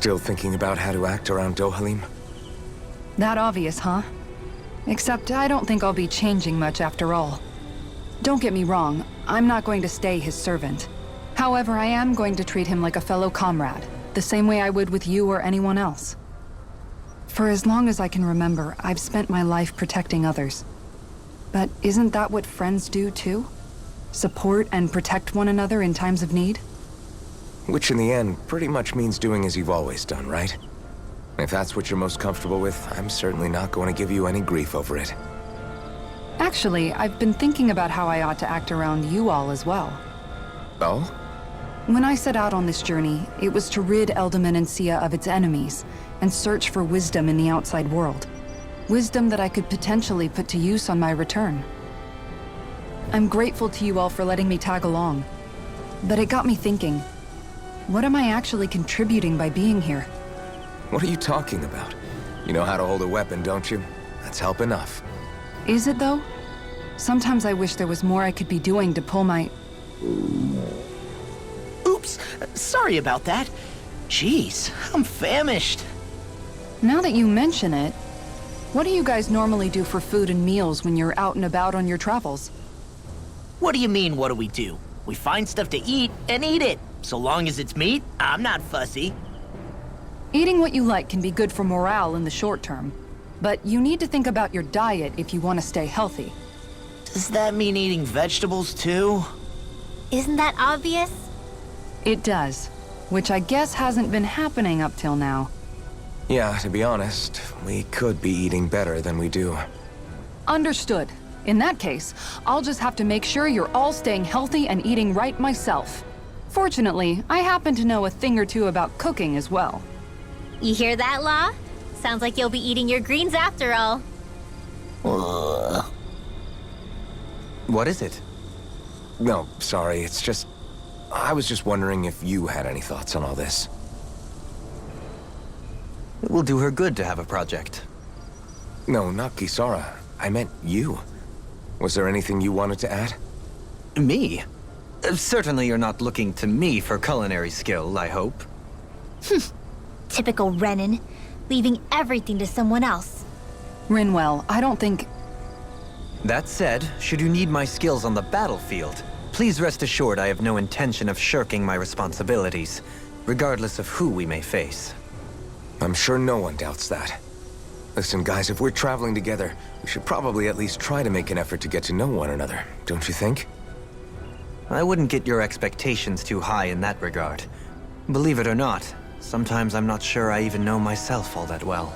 Still thinking about how to act around Dohalim? That obvious, huh? Except I don't think I'll be changing much after all. Don't get me wrong, I'm not going to stay his servant. However, I am going to treat him like a fellow comrade, the same way I would with you or anyone else. For as long as I can remember, I've spent my life protecting others. But isn't that what friends do too? Support and protect one another in times of need? Which in the end pretty much means doing as you've always done, right? If that's what you're most comfortable with, I'm certainly not going to give you any grief over it. Actually, I've been thinking about how I ought to act around you all as well. Oh? When I set out on this journey, it was to rid Eldaman and Sia of its enemies, and search for wisdom in the outside world. Wisdom that I could potentially put to use on my return. I'm grateful to you all for letting me tag along, but it got me thinking, what am I actually contributing by being here? What are you talking about? You know how to hold a weapon, don't you? That's help enough. Is it though? Sometimes I wish there was more I could be doing to pull my... Oops, sorry about that. Jeez, I'm famished. Now that you mention it, what do you guys normally do for food and meals when you're out and about on your travels? What do you mean, what do we do? We find stuff to eat and eat it. So long as it's meat, I'm not fussy. Eating what you like can be good for morale in the short term, but you need to think about your diet if you want to stay healthy. Does that mean eating vegetables too? Isn't that obvious? It does, which I guess hasn't been happening up till now. Yeah, to be honest, we could be eating better than we do. Understood. In that case, I'll just have to make sure you're all staying healthy and eating right myself. Fortunately, I happen to know a thing or two about cooking as well. You hear that, Law? Sounds like you'll be eating your greens after all. What is it? No, sorry, it's just... I was just wondering if you had any thoughts on all this. It will do her good to have a project. No, not Kisara. I meant you. Was there anything you wanted to add? Me? Certainly you're not looking to me for culinary skill, I hope. Typical Renan, leaving everything to someone else. Rinwell, I don't think... That said, should you need my skills on the battlefield, please rest assured I have no intention of shirking my responsibilities, regardless of who we may face. I'm sure no one doubts that. Listen, guys, if we're traveling together, we should probably at least try to make an effort to get to know one another, don't you think? I wouldn't get your expectations too high in that regard. Believe it or not, sometimes I'm not sure I even know myself all that well.